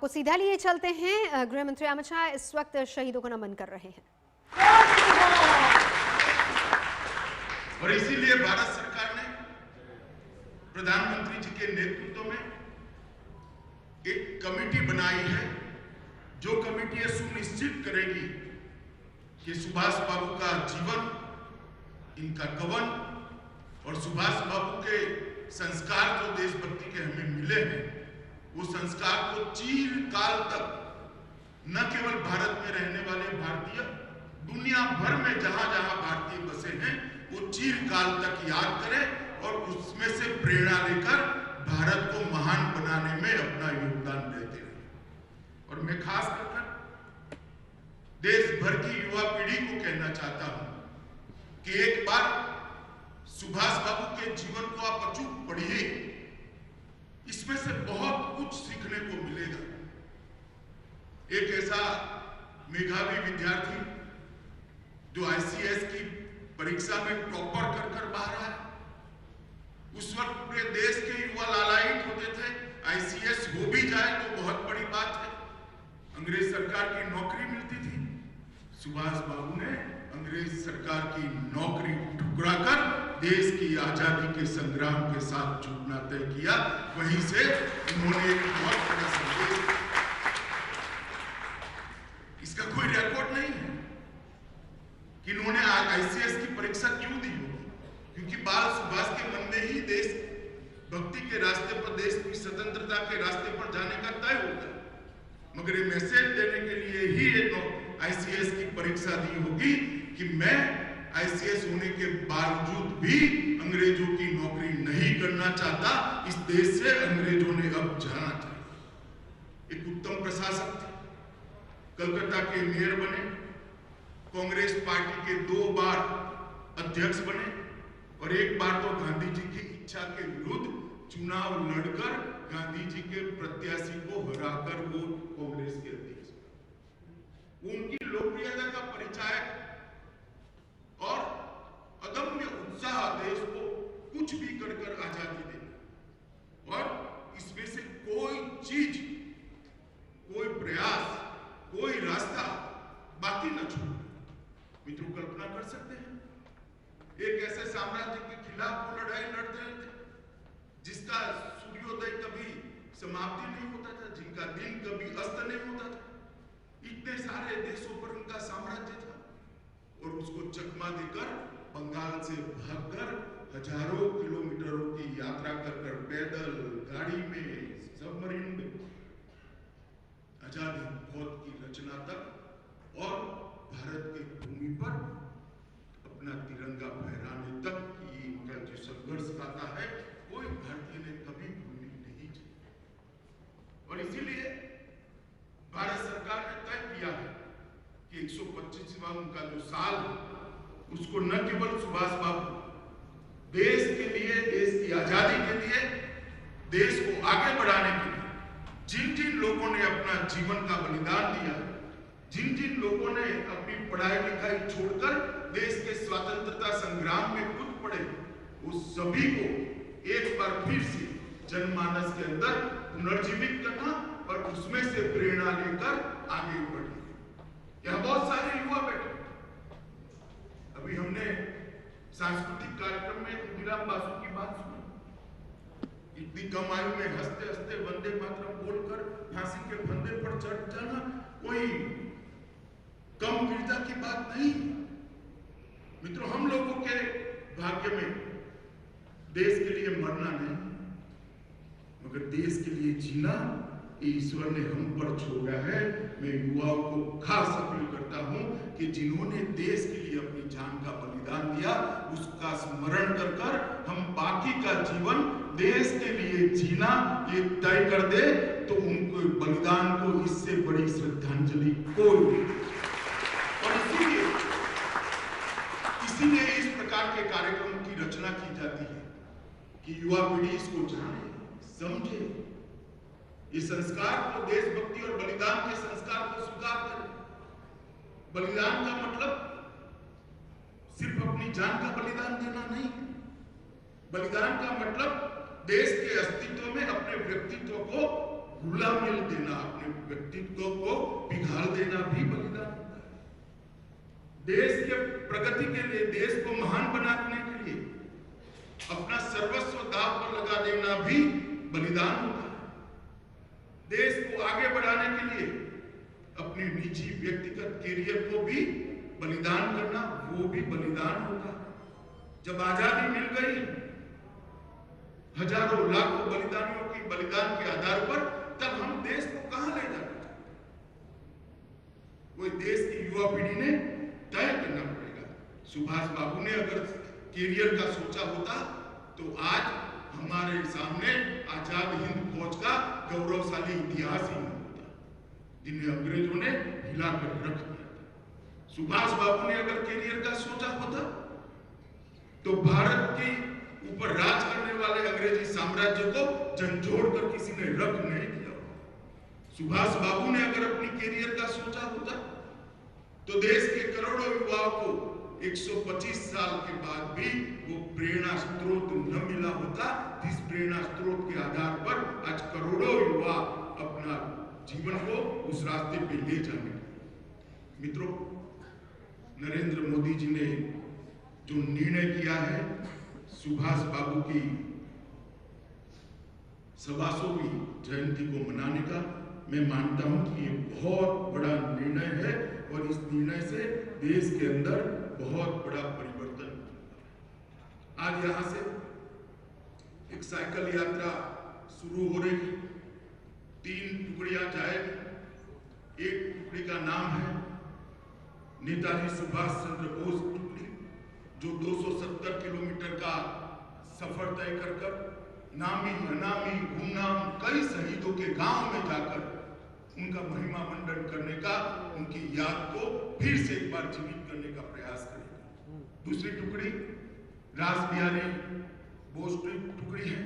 आपको सीधा लिए चलते हैं। गृह मंत्री अमित शाह इस वक्त शहीदों को नमन कर रहे हैं और इसीलिए भारत सरकार ने प्रधानमंत्री जी के नेतृत्व में एक कमेटी बनाई है, जो कमेटी यह सुनिश्चित करेगी कि सुभाष बाबू का जीवन, इनका कवन और सुभाष बाबू के संस्कार जो देशभक्ति के हमें मिले हैं, वो संस्कार को चिरकाल तक न केवल भारत में रहने वाले भारतीय, दुनिया भर में जहां जहां भारतीय बसे हैं, वो चिरकाल तक याद करें और उसमें से प्रेरणा लेकर भारत को महान बनाने में अपना योगदान देते रहे। और मैं खास कर देश भर की युवा पीढ़ी को कहना चाहता हूं कि एक बार सुभाष बाबू के जीवन को आप अचूक पढ़िए, इसमें से बहुत कुछ सीखने को मिलेगा। एक ऐसा मेधावी विद्यार्थी जो आईसीएस की परीक्षा में टॉपर कर बाहर आया, उस वक्त पूरे देश के युवा लालायित होते थे, आईसीएस हो भी जाए तो बहुत बड़ी बात है, अंग्रेज सरकार की नौकरी मिलती थी। सुभाष बाबू ने अंग्रेज सरकार की नौकरी ठुकराकर देश की आजादी के संग्राम के साथ जुटना तय किया। वहीं से उन्होंने एक बहुत बड़ा संदेश, इसका कोई रिकॉर्ड नहीं है कि इन्होंने आईसीएस की परीक्षा क्यों दी होगी, क्योंकि बाल सुभाष के मन में ही देश भक्ति के रास्ते पर, देश की स्वतंत्रता के रास्ते पर जाने का तय होता है। मगर ये मैसेज देने के लिए ही आईसीएस की परीक्षा दी होगी कि मैं आईसीएस होने के बावजूद भी अंग्रेजों की नौकरी नहीं करना चाहता, इस देश से अंग्रेजों ने अब जाना चाहिए। एक उत्तम प्रशासक थे, कलकत्ता के मेयर बने, कांग्रेस पार्टी के 2 बार अध्यक्ष बने और एक बार तो गांधी जी की इच्छा के विरुद्ध चुनाव लड़कर गांधी जी के प्रत्याशी को हराकर वो कांग्रेस के अध्यक्ष। उनकी लोकप्रियता का परिचायक और अदम्य उत्साह देश को कुछ भी कर आजादी देना, और इसमें से कोई चीज, कोई प्रयास, कोई रास्ता बाकी न छोड़ना। मित्रों, कल्पना कर सकते हैं एक ऐसे साम्राज्य के खिलाफ वो लड़ाई लड़ते रहे थे जिसका सूर्योदय कभी समाप्ति नहीं होता था, जिनका दिन कभी अस्त नहीं होता था। इतने सारे देशों पर उनका साम्राज्य था और उसको चकमा देकर बंगाल से भागकर हजारों किलोमीटरों की यात्रा कर पैदल, गाड़ी में, सबमरीन में आजादी फौज की रचना तक और भारत की भूमि पर अपना तिरंगा फहराने तक की इनका जो संघर्ष गाथा है, कोई भारतीय ने कभी भूलनी नहीं चाहिए। और इसीलिए भारत सरकार ने तय किया है कि 125वां उनका जो साल है, उसको न केवल सुभाष बाबू देश के लिए, देश की आजादी के लिए, देश को आगे बढ़ाने के लिए जिन जिन लोगों ने अपना जीवन का बलिदान दिया, जिन जिन लोगों ने अपनी पढ़ाई लिखाई छोड़कर देश के स्वतंत्रता संग्राम में कूद पड़े, उस सभी को एक बार फिर से जनमानस के अंदर पुनर्जीवित करना और उसमें से प्रेरणा लेकर आगे बढ़ना। यहां बहुत सारे युवा बैठे, अभी हमने सांस्कृतिक कार्यक्रम में खुदीराम बासु की बात सुनी। इतनी कम आयु में हंसते हंसते वंदे मातरम बोलकर फांसी के फंदे पर चढ़ जाना कोई कम वीरता की बात नहीं। मित्रों, हम लोगों के भाग्य में देश के लिए मरना नहीं, मगर देश के लिए जीना ईश्वर ने हम पर छोड़ा है। मैं युवाओं को खास अपील करता हूं कि जिन्होंने देश के लिए अपनी जान का बलिदान दिया, उसका स्मरण कर कर हम बाकी का जीवन देश के लिए जीना ये तय कर दे, तो उनको बलिदान को इससे बड़ी श्रद्धांजलि कोई नहीं। और इसीलिए इस प्रकार के कार्यक्रम की रचना की जाती है कि युवा पीढ़ी इसको जाने, समझे, ये संस्कार को, देशभक्ति और बलिदान के संस्कार को स्वीकार करें। बलिदान का मतलब सिर्फ अपनी जान का बलिदान देना नहीं, बलिदान का मतलब देश के अस्तित्व में अपने व्यक्तित्व को घुला मिल देना, अपने व्यक्तित्व को पिघाल देना भी बलिदान होता है। देश के प्रगति के लिए, देश को महान बनाने के लिए अपना सर्वस्व दांव पर लगा देना भी बलिदान होता है। देश को आगे बढ़ाने के लिए अपनी निजी व्यक्तिगत कैरियर को भी बलिदान करना, वो भी बलिदान होता है। जब आजादी मिल गई, हजारों लाखों बलिदानियों की बलिदान के आधार पर, तब हम देश को कहां ले जाना चाहते? वो देश की युवा पीढ़ी ने तय करना पड़ेगा। सुभाष बाबू ने अगर कैरियर का सोचा होता तो आज हमारे सामने आजाद हिंद फौज का गौरवशाली इतिहास ही न होता, जिन्हें अंग्रेजों ने हिलाकर रख दिया था। सुभाष बाबू ने अगर कैरियर का सोचा होता तो भारत के ऊपर राज करने वाले अंग्रेजी साम्राज्य को झंझोड़ कर किसी ने रख नहीं दिया। सुभाष बाबू ने अगर अपनी कैरियर का सोचा होता तो देश के करोड़ों युवाओं को 125 साल के बाद भी वो प्रेरणा स्रोत न मिला होता, जिस प्रेरणा स्रोत के आधार पर आज करोड़ों युवा अपना जीवन को उस रास्ते पे ले जाने। मित्रों, नरेंद्र मोदी जी ने जो निर्णय किया है सुभाष बाबू की 125वीं जयंती को मनाने का, मैं मानता हूं कि ये बहुत बड़ा निर्णय है और इस निर्णय से देश के अंदर बहुत बड़ा परिवर्तन। आज यहां से एक साइकिल यात्रा शुरू हो रही, 3 टुकड़ियां जाएगी। एक टुकड़ी का नाम है नेताजी सुभाष चंद्र बोस टुकड़ी, जो 270 किलोमीटर का सफर तय कर नामी अनामी गुमनाम कई शहीदों के गांव में जाकर उनका महिमा मंडन करने का, उनकी याद को फिर से एक बार जीवित करने का प्रयास करेगा। दूसरी टुकड़ी रास बिहारी बोस टुकड़ी है,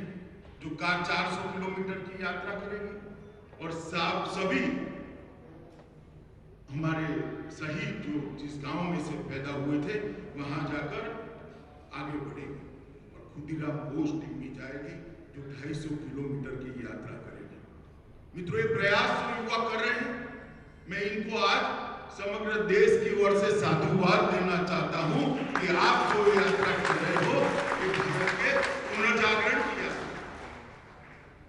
जो 400 किलोमीटर की यात्रा करेगी और सभी हमारे शहीद जो जिस गांव में से पैदा हुए थे वहां जाकर आगे बढ़ेगी। और खुदीराम बोस टीम भी जाएगी जो 250 किलोमीटर की यात्रा करेगी। मित्रों, ये प्रयास जो युवा कर रहे हैं, मैं इनको आज समग्र देश की ओर से साधुवाद देना चाहता हूं कि आप जो यात्रा कर रहे हो ये भारत के पुनर्जागरण की यात्रा,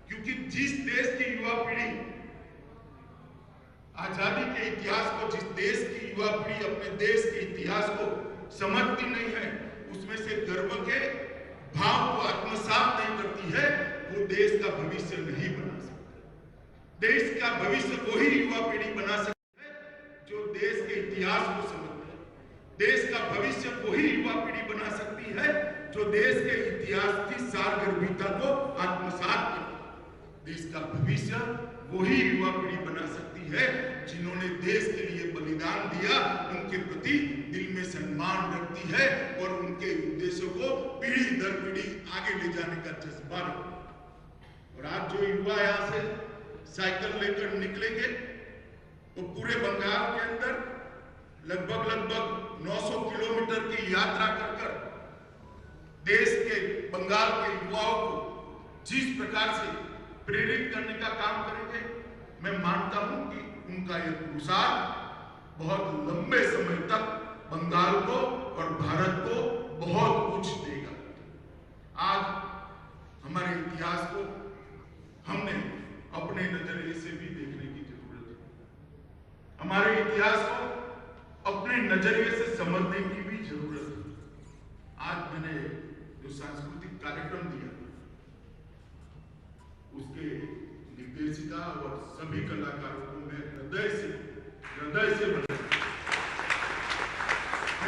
क्योंकि जिस देश की युवा पीढ़ी आजादी के इतिहास को, जिस देश की युवा पीढ़ी अपने देश के इतिहास को समझती नहीं है, उसमें से गर्व के भाव को आत्मसात नहीं करती है, वो देश का भविष्य नहीं बना सकती। देश का भविष्य वही युवा पीढ़ी बना सकती है जो देश के इतिहास को समझती है। देश का भविष्य वही युवा पीढ़ी बना सकती है जो देश के इतिहास की सारगर्भिता को आत्मसात करती है। देश का भविष्य वही युवा पीढ़ी बना सकती है जिन्होंने देश के लिए बलिदान दिया, उनके प्रति दिल में सम्मान रखती है और उनके उद्देश्यों को पीढ़ी दर पीढ़ी आगे ले जाने का जज्बा रखती है। और आज जो युवा यहाँ से साइकिल लेकर निकलेंगे वो पूरे बंगाल के अंदर लगभग 900 किलोमीटर की यात्रा कर देश के बंगाल के युवाओं को जिस प्रकार से प्रेरित करने का काम करेंगे, मैं मानता हूं कि उनका यह पुरुषार्थ बहुत लंबे समय तक बंगाल को और भारत को बहुत कुछ देगा। आज हमारे इतिहास को हमने अपने नजरिए से भी देखने की जरूरत है। हमारे इतिहास को अपने नजरिए से समझने की भी जरूरत है। आज मैंने जो सांस्कृतिक कार्यक्रम दिया उसके निर्देशिका और सभी कलाकारों को मैं हृदय से मैं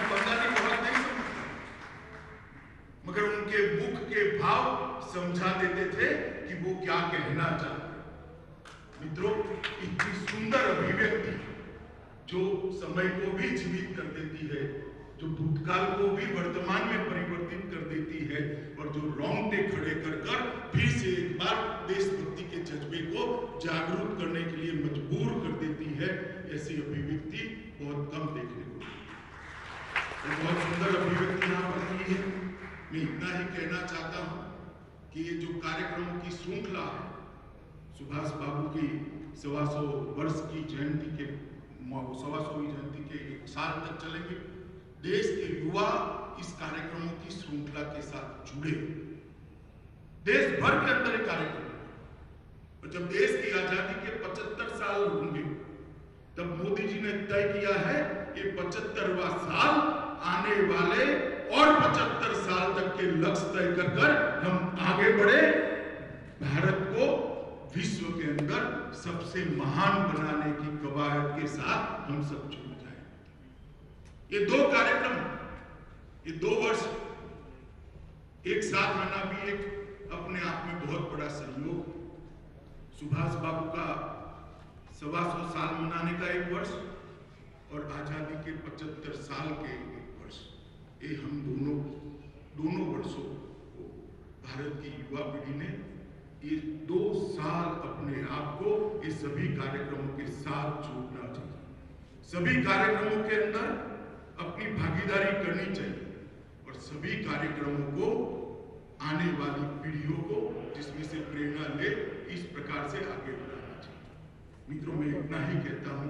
बंगाली बहुत नहीं समझता, मगर उनके मुख के भाव समझा देते थे कि वो क्या कहना चाहते। मित्रों, इतनी सुंदर अभिव्यक्ति जो समय को भी जीवित कर देती है, जो भूतकाल को भी वर्तमान में परिवर्तित कर देती है और जो रोंगटे खड़े कर फिर से एक बार देशभक्ति के जज्बे को जागरूक करने के लिए मजबूर कर देती है, ऐसी अभिव्यक्ति बहुत कम देखने को मिलती है। बहुत सुंदर अभिव्यक्ति यहाँ पर की है। मैं इतना ही कहना चाहता हूँ कि ये जो कार्यक्रमों की श्रृंखला है, सुभाष बाबू की 125 वर्ष की जयंती के 125वीं जयंती के 1 साल तक चलेंगे। देश के युवा इस कार्यक्रमों की श्रृंखला के साथ जुड़े, देश भर के अंदर एक कार्यक्रम, और जब देश की आजादी के 75 साल होंगे तब मोदी जी ने तय किया है कि 75वां साल आने वाले और 75 साल तक के लक्ष्य तय कर हम आगे बढ़े, भारत को विश्व के अंदर सबसे महान बनाने की कवायद के साथ हम सब जुड़ जाए। ये 2 कार्यक्रम, ये 2 वर्ष एक साथ आना भी एक अपने आप में बहुत बड़ा सहयोग। सुभाष बाबू का 125 साल मनाने का 1 वर्ष और आजादी के 75 साल के 1 वर्ष, ये हम दोनों वर्षों को भारत की युवा पीढ़ी ने ये 2 साल अपने आप को ये सभी कार्यक्रमों के साथ जोड़ना चाहिए, सभी कार्यक्रमों के अंदर अपनी भागीदारी करनी चाहिए और सभी कार्यक्रमों को आने वाली पीढ़ियों को जिसमें से प्रेरणा ले इस प्रकार से आगे बढ़ाना चाहिए। मित्रों, मैं इतना ही कहता हूं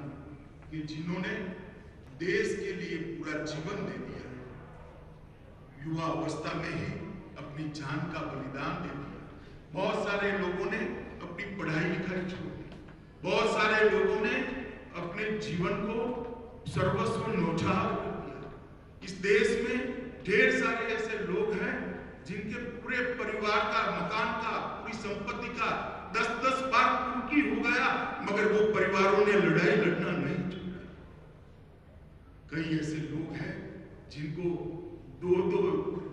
कि जिन्होंने देश के लिए पूरा जीवन दे दिया है, युवा अवस्था में ही अपनी जान का बलिदान दे दिया, बहुत सारे लोगों ने अपनी पढ़ाई लिखाई छोड़ दी, बहुत सारे लोगों ने अपने जीवन को सर्वस्व न्यौछावर कर दिया। इस देश में ढेर सारे ऐसे लोग हैं जिनके पूरे परिवार का, मकान का, पूरी संपत्ति का 10-10 बार कुर्की हो गया, मगर वो परिवारों ने लड़ाई लड़ना नहीं छोड़ा। कई ऐसे लोग हैं जिनको 2-2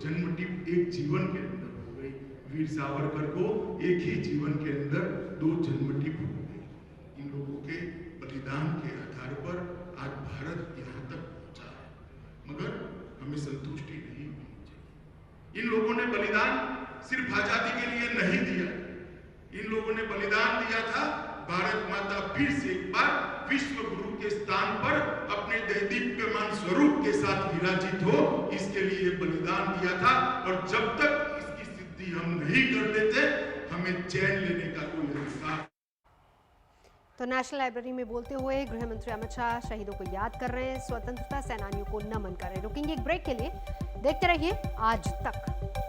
जन्मटिप एक जीवन के अंदर हो गई। वीर सावरकर को एक ही जीवन के अंदर 2 जन्मटिप हो गई। इन लोगों के बलिदान के आधार पर आज भारत यहाँ तक पहुंचा है, मगर हमें संतुष्टि नहीं होनी चाहिए। इन लोगों ने बलिदान सिर्फ आजादी के लिए नहीं दिया, इन लोगों ने बलिदान दिया था भारत माता फिर से एक बार विश्व गुरु के स्थान पर अपने दैदीप्यमान स्वरूप के साथ विराजित हो, इसके लिए बलिदान दिया था। और जब तक इसकी सिद्धि हम नहीं कर देते, हमें चैन लेने का कोई अधिकार। तो नेशनल लाइब्रेरी में बोलते हुए गृह मंत्री अमित शाह शहीदों को याद कर रहे हैं, स्वतंत्रता सेनानियों को नमन कर रहे हैं। रुकेंगे एक ब्रेक के लिए, देखते रहिए आज तक।